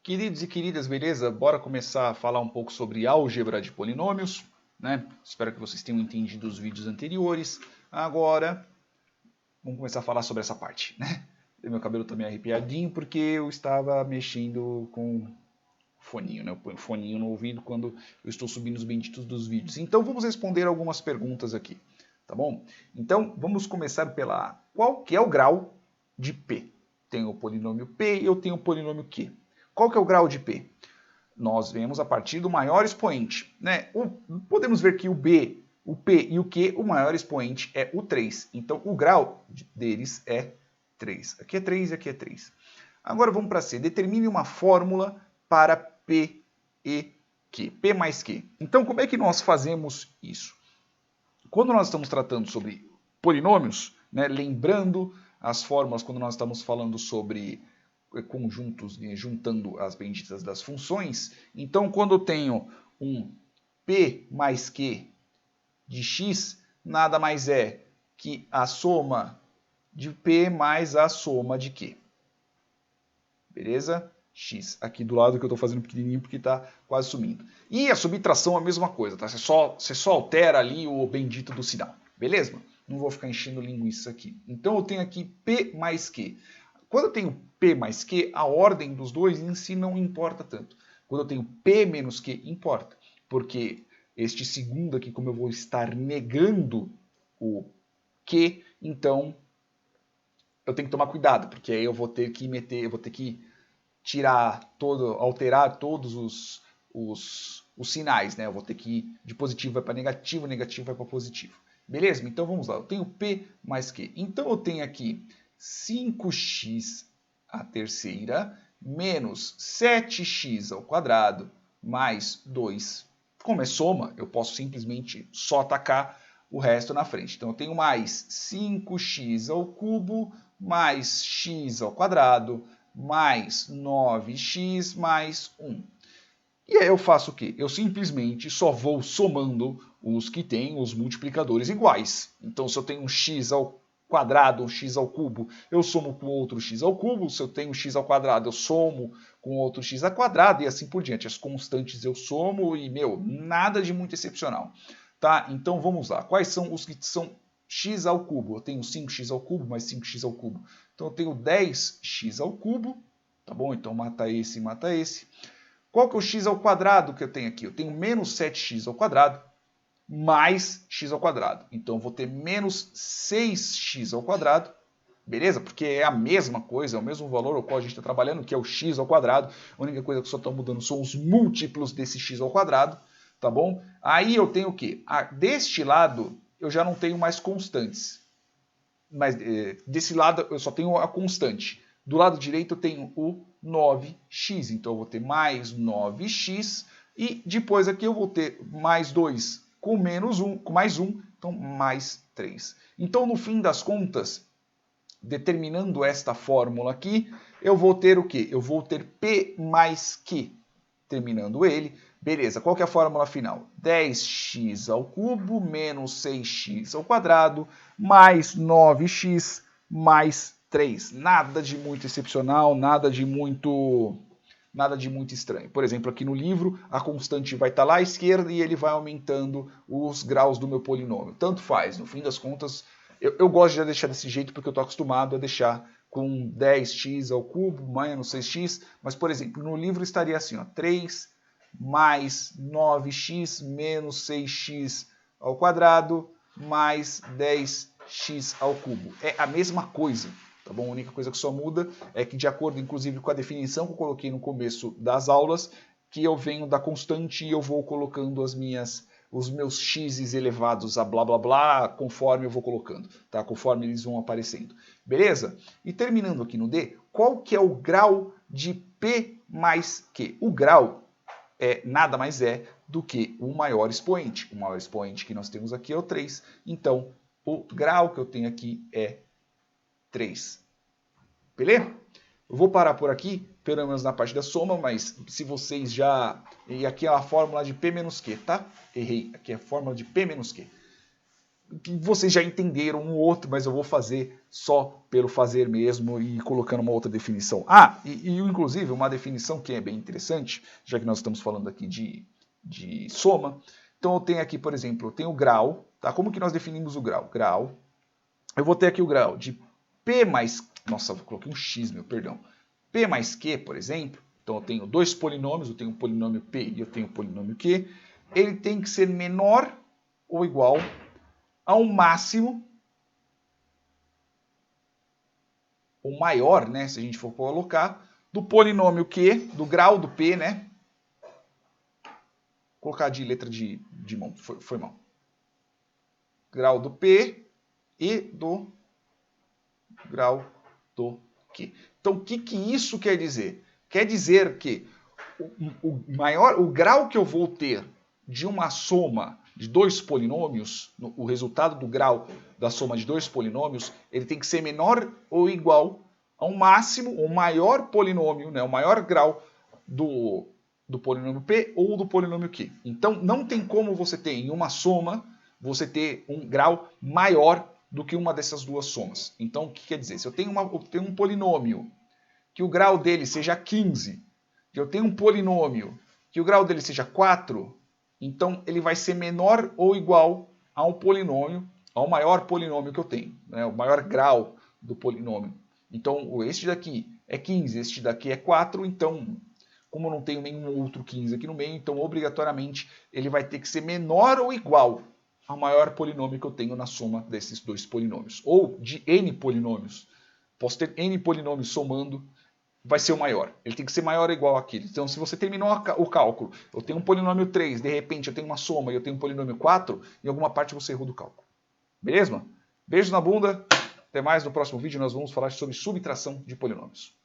Queridos e queridas, beleza? Bora começar a falar um pouco sobre álgebra de polinômios, né? Espero que vocês tenham entendido os vídeos anteriores. Agora, vamos começar a falar sobre essa parte, né? Meu cabelo tá meio arrepiadinho porque eu estava mexendo com foninho, né? Eu ponho foninho no ouvido quando eu estou subindo os benditos dos vídeos. Então vamos responder algumas perguntas aqui, tá bom? Então vamos começar pela qual que é o grau de P? Tenho o polinômio P e eu tenho o polinômio Q. Qual que é o grau de P? Nós vemos a partir do maior expoente, né? Podemos ver que o B, o P e o Q, o maior expoente é o 3. Então o grau deles é 3. Aqui é 3 e aqui é 3. Agora vamos para C. Determine uma fórmula para P e Q. P mais Q. Então como é que nós fazemos isso? Quando nós estamos tratando sobre polinômios, né, lembrando as fórmulas quando nós estamos falando sobre conjuntos, juntando as benditas das funções, então quando eu tenho um P mais Q de x, nada mais é que a soma de P mais a soma de Q. Beleza? X. Aqui do lado que eu estou fazendo pequenininho porque está quase sumindo. E a subtração é a mesma coisa, tá? Você só altera ali o bendito do sinal. Beleza? Não vou ficar enchendo linguiça aqui. Então eu tenho aqui P mais Q. Quando eu tenho P mais Q, a ordem dos dois em si não importa tanto. Quando eu tenho P menos Q, importa. Porque este segundo aqui, como eu vou estar negando o Q, então eu tenho que tomar cuidado, porque aí eu vou ter que alterar todos os sinais, né? Eu vou ter que ir de positivo vai para negativo, negativo vai para positivo. Beleza? Então vamos lá. Eu tenho P mais Q. Então eu tenho aqui 5x à terceira menos 7x ao quadrado mais 2. Como é soma, eu posso simplesmente só atacar o resto na frente. Então eu tenho mais 5x ao cubo mais x ao quadrado mais 9x mais 1. E aí eu faço o quê? Eu simplesmente só vou somando os que têm os multiplicadores iguais. Então se eu tenho um x ao quadrado, um x ao cubo, eu somo com outro x ao cubo. Se eu tenho um x ao quadrado, eu somo com outro x ao quadrado e assim por diante. As constantes eu somo e, nada de muito excepcional. Tá? Então vamos lá. Quais são os que são x ao cubo? Eu tenho 5x ao cubo mais 5x ao cubo. Então eu tenho 10x ao cubo. Tá bom? Então mata esse e mata esse. Qual que é o x ao quadrado que eu tenho aqui? Eu tenho menos 7x ao quadrado mais x ao quadrado. Então eu vou ter menos 6x ao quadrado, beleza? Porque é a mesma coisa, é o mesmo valor ao qual a gente está trabalhando, que é o x ao quadrado. A única coisa que só está mudando são os múltiplos desse x ao quadrado, tá bom? Aí eu tenho o quê? Deste lado eu já não tenho mais constantes. Mas desse lado eu só tenho a constante. Do lado direito eu tenho o 9x, então eu vou ter mais 9x, e depois aqui eu vou ter mais 2 com menos 1, com mais 1, então mais 3. Então no fim das contas, determinando esta fórmula aqui, eu vou ter o quê? Eu vou ter P mais Q, terminando ele. Beleza, qual que é a fórmula final? 10x ao cubo menos 6x ao quadrado mais 9x mais 3. Nada de muito excepcional, nada de muito estranho. Por exemplo, aqui no livro, a constante vai estar lá à esquerda e ele vai aumentando os graus do meu polinômio. Tanto faz, no fim das contas, eu gosto de deixar desse jeito porque eu estou acostumado a deixar com 10x ao cubo menos 6x, mas, por exemplo, no livro estaria assim, ó, 3 mais 9x menos 6x ao quadrado mais 10x ao cubo. É a mesma coisa, tá bom? A única coisa que só muda é que, de acordo, inclusive, com a definição que eu coloquei no começo das aulas, que eu venho da constante e eu vou colocando os meus x's elevados a blá blá blá conforme eu vou colocando, tá? Conforme eles vão aparecendo. Beleza? E terminando aqui no D, qual que é o grau de P mais Q? O grau nada mais é do que o maior expoente. O maior expoente que nós temos aqui é o 3. Então, o grau que eu tenho aqui é 3. Beleza? Eu vou parar por aqui, pelo menos na parte da soma, mas se vocês já... E aqui é a fórmula de P menos Q, tá? Errei. Aqui é a fórmula de P menos Q. que vocês já entenderam um outro, mas eu vou fazer só pelo fazer mesmo e colocando uma outra definição. Inclusive uma definição que é bem interessante, já que nós estamos falando aqui de soma. Então eu tenho aqui, por exemplo, eu tenho o grau, tá? Como que nós definimos o grau? Grau, eu vou ter aqui o grau de P mais... Nossa, eu coloquei um X, perdão. P mais Q, por exemplo. Então eu tenho dois polinômios, eu tenho um polinômio P e eu tenho um polinômio Q. Ele tem que ser menor ou igual ao máximo, ou maior, né, se a gente for colocar, do polinômio Q, do grau do P, né? Vou colocar de letra de mão, foi mal. Grau do P e do grau do Q. Então, o que isso quer dizer? Quer dizer que o grau que eu vou ter de uma soma de dois polinômios, o resultado do grau da soma de dois polinômios, ele tem que ser menor ou igual ao máximo, o maior polinômio, né, o maior grau do polinômio P ou do polinômio Q. Então, não tem como você ter em uma soma, você ter um grau maior do que uma dessas duas somas. Então, o que quer dizer? Se eu tenho um polinômio que o grau dele seja 15, e eu tenho um polinômio que o grau dele seja 4, então ele vai ser menor ou igual a um polinômio, ao maior polinômio que eu tenho, né? O maior grau do polinômio. Então, este daqui é 15, este daqui é 4, então, como eu não tenho nenhum outro 15 aqui no meio, então, obrigatoriamente, ele vai ter que ser menor ou igual ao maior polinômio que eu tenho na soma desses dois polinômios. Ou de n polinômios. Posso ter n polinômios somando, vai ser o maior. Ele tem que ser maior ou igual àquele. Então, se você terminou o cálculo, eu tenho um polinômio 3, de repente eu tenho uma soma e eu tenho um polinômio 4, em alguma parte você errou do cálculo. Beleza? Beijo na bunda. Até mais no próximo vídeo. Nós vamos falar sobre subtração de polinômios.